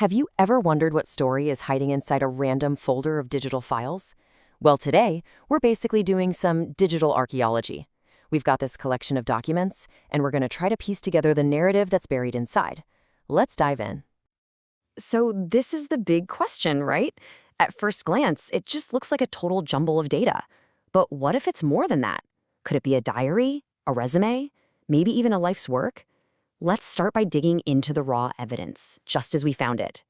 Have you ever wondered what story is hiding inside a random folder of digital files? Well, today, we're basically doing some digital archaeology. We've got this collection of documents, and we're going to try to piece together the narrative that's buried inside. Let's dive in. So this is the big question, right? At first glance, it just looks like a total jumble of data. But what if it's more than that? Could it be a diary, a resume, maybe even a life's work? Let's start by digging into the raw evidence, just as we found it.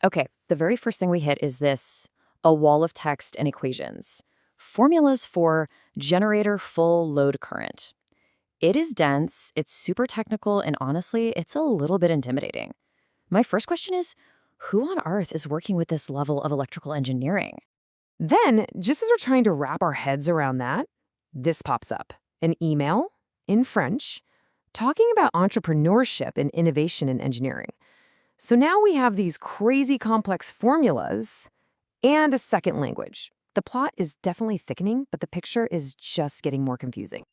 Okay, the very first thing we hit is this, a wall of text and equations. Formulas for generator full load current. It is dense, it's super technical, and honestly, it's a little bit intimidating. My first question is, who on earth is working with this level of electrical engineering? Then, just as we're trying to wrap our heads around that, this pops up. An email, in French, talking about entrepreneurship and innovation in engineering. So now we have these crazy complex formulas and a second language. The plot is definitely thickening, but the picture is just getting more confusing.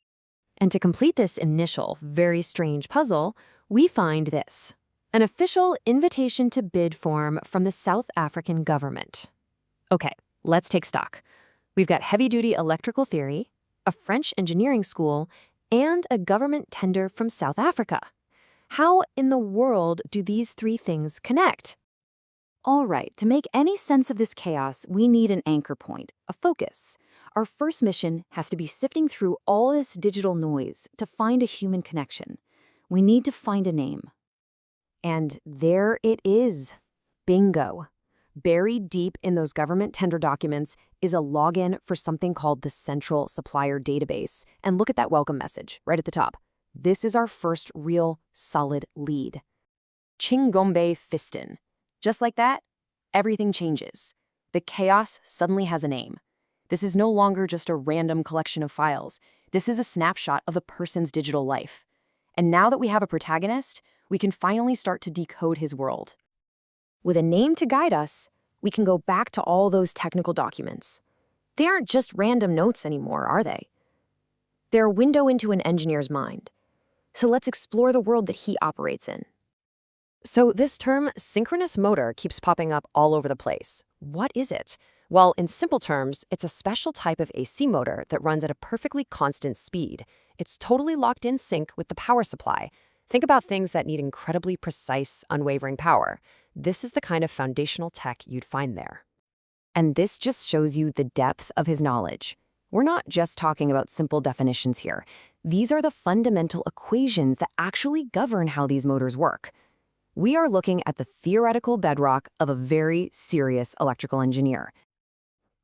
And to complete this initial, very strange puzzle, we find this. An official invitation to bid form from the South African government. Okay, let's take stock. We've got heavy-duty electrical theory, a French engineering school, and a government tender from South Africa. How in the world do these three things connect? All right, to make any sense of this chaos, we need an anchor point, a focus. Our first mission has to be sifting through all this digital noise to find a human connection. We need to find a name. And there it is. Bingo. Buried deep in those government tender documents is a login for something called the Central Supplier Database. And look at that welcome message right at the top. This is our first real, solid lead. Chingombe Fiston. Just like that, everything changes. The chaos suddenly has a name. This is no longer just a random collection of files. This is a snapshot of the person's digital life. And now that we have a protagonist, we can finally start to decode his world. With a name to guide us, we can go back to all those technical documents. They aren't just random notes anymore, are they? They're a window into an engineer's mind. So let's explore the world that he operates in. So this term, synchronous motor, keeps popping up all over the place. What is it? Well, in simple terms, it's a special type of AC motor that runs at a perfectly constant speed. It's totally locked in sync with the power supply. Think about things that need incredibly precise, unwavering power. This is the kind of foundational tech you'd find there. And this just shows you the depth of his knowledge. We're not just talking about simple definitions here. These are the fundamental equations that actually govern how these motors work. We are looking at the theoretical bedrock of a very serious electrical engineer.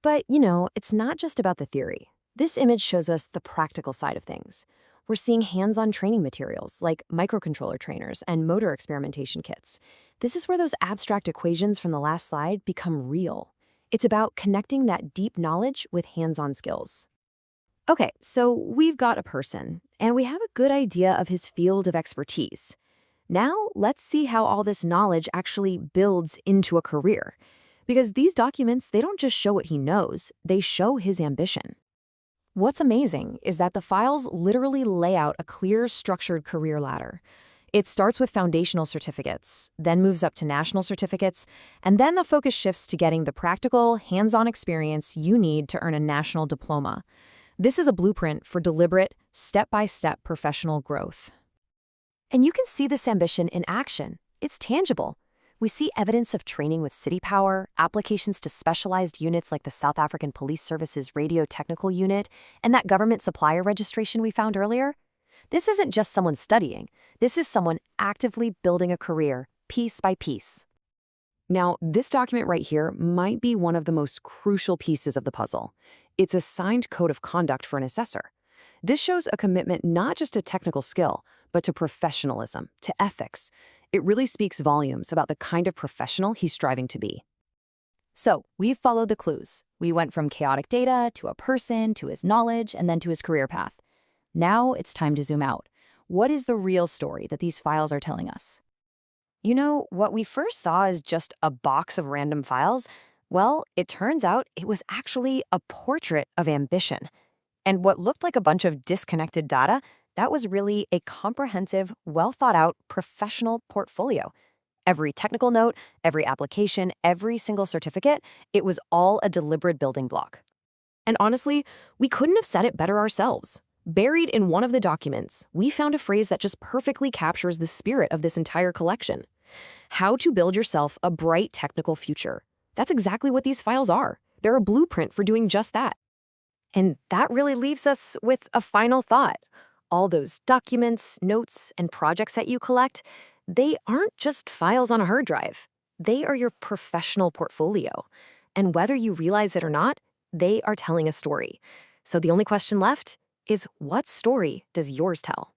But, it's not just about the theory. This image shows us the practical side of things. We're seeing hands-on training materials like microcontroller trainers and motor experimentation kits. This is where those abstract equations from the last slide become real. It's about connecting that deep knowledge with hands-on skills. Okay, so we've got a person, and we have a good idea of his field of expertise. Now, let's see how all this knowledge actually builds into a career. Because these documents, they don't just show what he knows, they show his ambition. What's amazing is that the files literally lay out a clear, structured career ladder. It starts with foundational certificates, then moves up to national certificates, and then the focus shifts to getting the practical, hands-on experience you need to earn a national diploma. This is a blueprint for deliberate, step-by-step professional growth. And you can see this ambition in action. It's tangible. We see evidence of training with city power, applications to specialized units like the South African Police Service's Radio Technical Unit, and that government supplier registration we found earlier. This isn't just someone studying. This is someone actively building a career, piece by piece. Now, this document right here might be one of the most crucial pieces of the puzzle. It's a signed code of conduct for an assessor. This shows a commitment not just to technical skill, but to professionalism, to ethics. It really speaks volumes about the kind of professional he's striving to be. So, we've followed the clues. We went from chaotic data to a person, to his knowledge, and then to his career path. Now it's time to zoom out. What is the real story that these files are telling us? What we first saw is just a box of random files. Well, it turns out it was actually a portrait of ambition. And what looked like a bunch of disconnected data, that was really a comprehensive, well-thought-out professional portfolio. Every technical note, every application, every single certificate, it was all a deliberate building block. And honestly, we couldn't have said it better ourselves. Buried in one of the documents, we found a phrase that just perfectly captures the spirit of this entire collection. How to build yourself a bright technical future. That's exactly what these files are. They're a blueprint for doing just that. And that really leaves us with a final thought. All those documents, notes, and projects that you collect, they aren't just files on a hard drive. They are your professional portfolio. And whether you realize it or not, they are telling a story. So the only question left is, what story does yours tell?